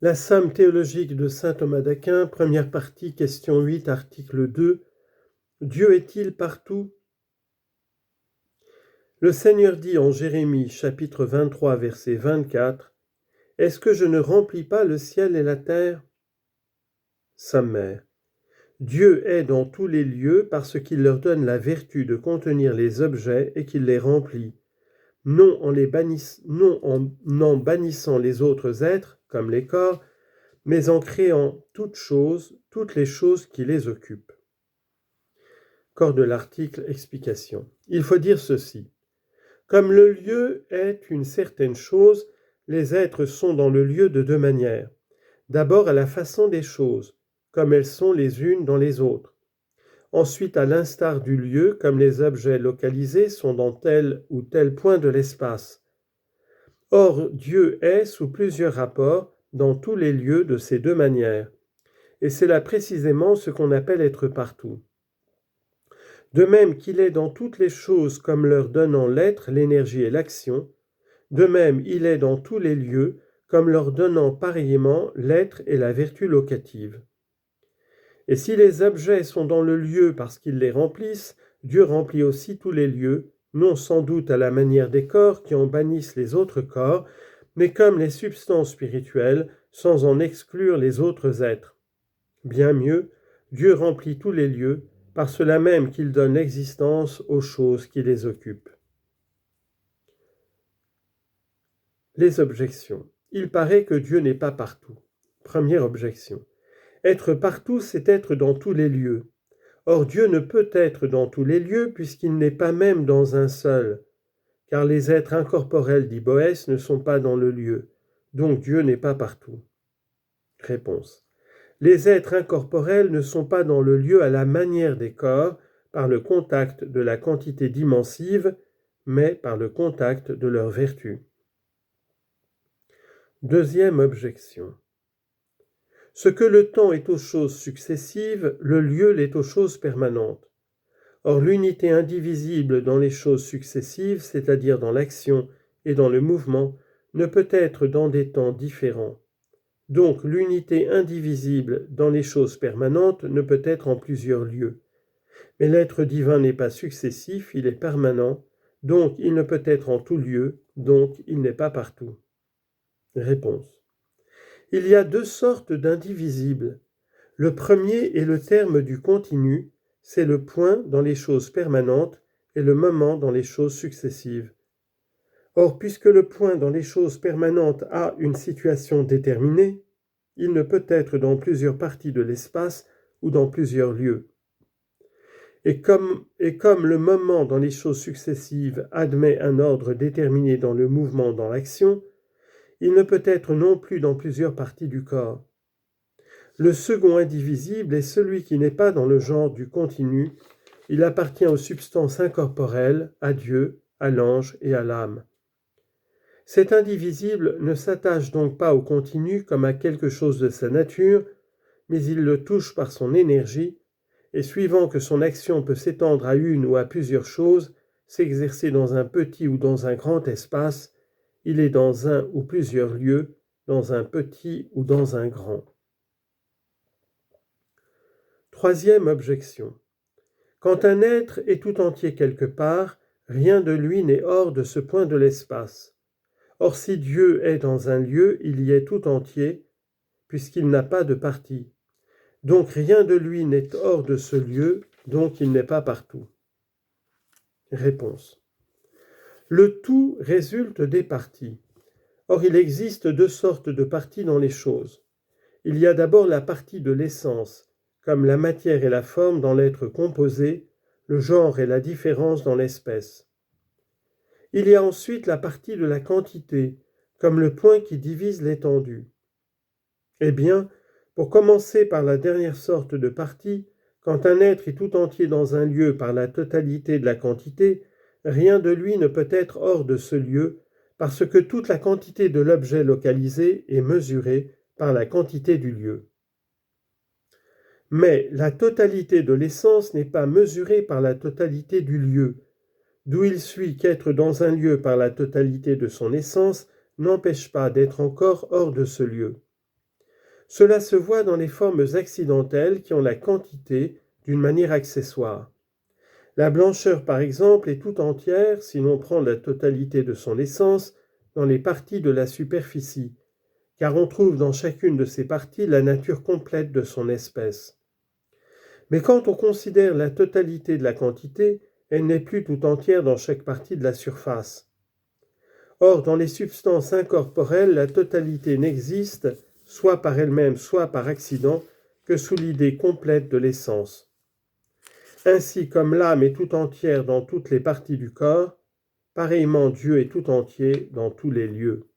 La Somme théologique de saint Thomas d'Aquin, première partie, question 8, article 2. Dieu est-il partout? Le Seigneur dit en Jérémie, chapitre 23, verset 24, « Est-ce que je ne remplis pas le ciel et la terre ?» Sommaire. Dieu est dans tous les lieux parce qu'il leur donne la vertu de contenir les objets et qu'il les remplit, non en bannissant les autres êtres, comme les corps, mais en créant toutes les choses qui les occupent. Corps de l'article, explication. Il faut dire ceci. Comme le lieu est une certaine chose, les êtres sont dans le lieu de deux manières. D'abord à la façon des choses, comme elles sont les unes dans les autres. Ensuite à l'instar du lieu, comme les objets localisés sont dans tel ou tel point de l'espace. Or, Dieu est sous plusieurs rapports dans tous les lieux de ces deux manières. Et c'est là précisément ce qu'on appelle être partout. De même qu'il est dans toutes les choses comme leur donnant l'être, l'énergie et l'action, de même il est dans tous les lieux comme leur donnant pareillement l'être et la vertu locative. Et si les objets sont dans le lieu parce qu'ils les remplissent, Dieu remplit aussi tous les lieux, non sans doute à la manière des corps qui en bannissent les autres corps, mais comme les substances spirituelles, sans en exclure les autres êtres. Bien mieux, Dieu remplit tous les lieux, par cela même qu'il donne existence aux choses qui les occupent. Les objections. Il paraît que Dieu n'est pas partout. Première objection. Être partout, c'est être dans tous les lieux. Or Dieu ne peut être dans tous les lieux puisqu'il n'est pas même dans un seul, car les êtres incorporels, dit Boès, ne sont pas dans le lieu. Donc Dieu n'est pas partout. Réponse. Les êtres incorporels ne sont pas dans le lieu à la manière des corps, par le contact de la quantité dimensive, mais par le contact de leur vertu. Deuxième objection. Ce que le temps est aux choses successives, le lieu l'est aux choses permanentes. Or l'unité indivisible dans les choses successives, c'est-à-dire dans l'action et dans le mouvement, ne peut être dans des temps différents. Donc l'unité indivisible dans les choses permanentes ne peut être en plusieurs lieux. Mais l'être divin n'est pas successif, il est permanent, donc il ne peut être en tout lieu, donc il n'est pas partout. Réponse. Il y a deux sortes d'indivisibles. Le premier est le terme du continu, c'est le point dans les choses permanentes et le moment dans les choses successives. Or, puisque le point dans les choses permanentes a une situation déterminée, il ne peut être dans plusieurs parties de l'espace ou dans plusieurs lieux. Et comme le moment dans les choses successives admet un ordre déterminé dans le mouvement, dans l'action, il ne peut être non plus dans plusieurs parties du corps. Le second indivisible est celui qui n'est pas dans le genre du continu, il appartient aux substances incorporelles, à Dieu, à l'ange et à l'âme. Cet indivisible ne s'attache donc pas au continu comme à quelque chose de sa nature, mais il le touche par son énergie, et suivant que son action peut s'étendre à une ou à plusieurs choses, s'exercer dans un petit ou dans un grand espace, il est dans un ou plusieurs lieux, dans un petit ou dans un grand. Troisième objection. Quand un être est tout entier quelque part, rien de lui n'est hors de ce point de l'espace. Or si Dieu est dans un lieu, il y est tout entier, puisqu'il n'a pas de partie. Donc rien de lui n'est hors de ce lieu, donc il n'est pas partout. Réponse. Le tout résulte des parties. Or il existe deux sortes de parties dans les choses. Il y a d'abord la partie de l'essence, comme la matière et la forme dans l'être composé, le genre et la différence dans l'espèce. Il y a ensuite la partie de la quantité, comme le point qui divise l'étendue. Eh bien, pour commencer par la dernière sorte de partie, quand un être est tout entier dans un lieu par la totalité de la quantité, rien de lui ne peut être hors de ce lieu, parce que toute la quantité de l'objet localisé est mesurée par la quantité du lieu. Mais la totalité de l'essence n'est pas mesurée par la totalité du lieu, d'où il suit qu'être dans un lieu par la totalité de son essence n'empêche pas d'être encore hors de ce lieu. Cela se voit dans les formes accidentelles qui ont la quantité d'une manière accessoire. La blancheur, par exemple, est tout entière, si l'on prend la totalité de son essence, dans les parties de la superficie, car on trouve dans chacune de ces parties la nature complète de son espèce. Mais quand on considère la totalité de la quantité, elle n'est plus tout entière dans chaque partie de la surface. Or, dans les substances incorporelles, la totalité n'existe, soit par elle-même, soit par accident, que sous l'idée complète de l'essence. Ainsi, comme l'âme est tout entière dans toutes les parties du corps, pareillement Dieu est tout entier dans tous les lieux.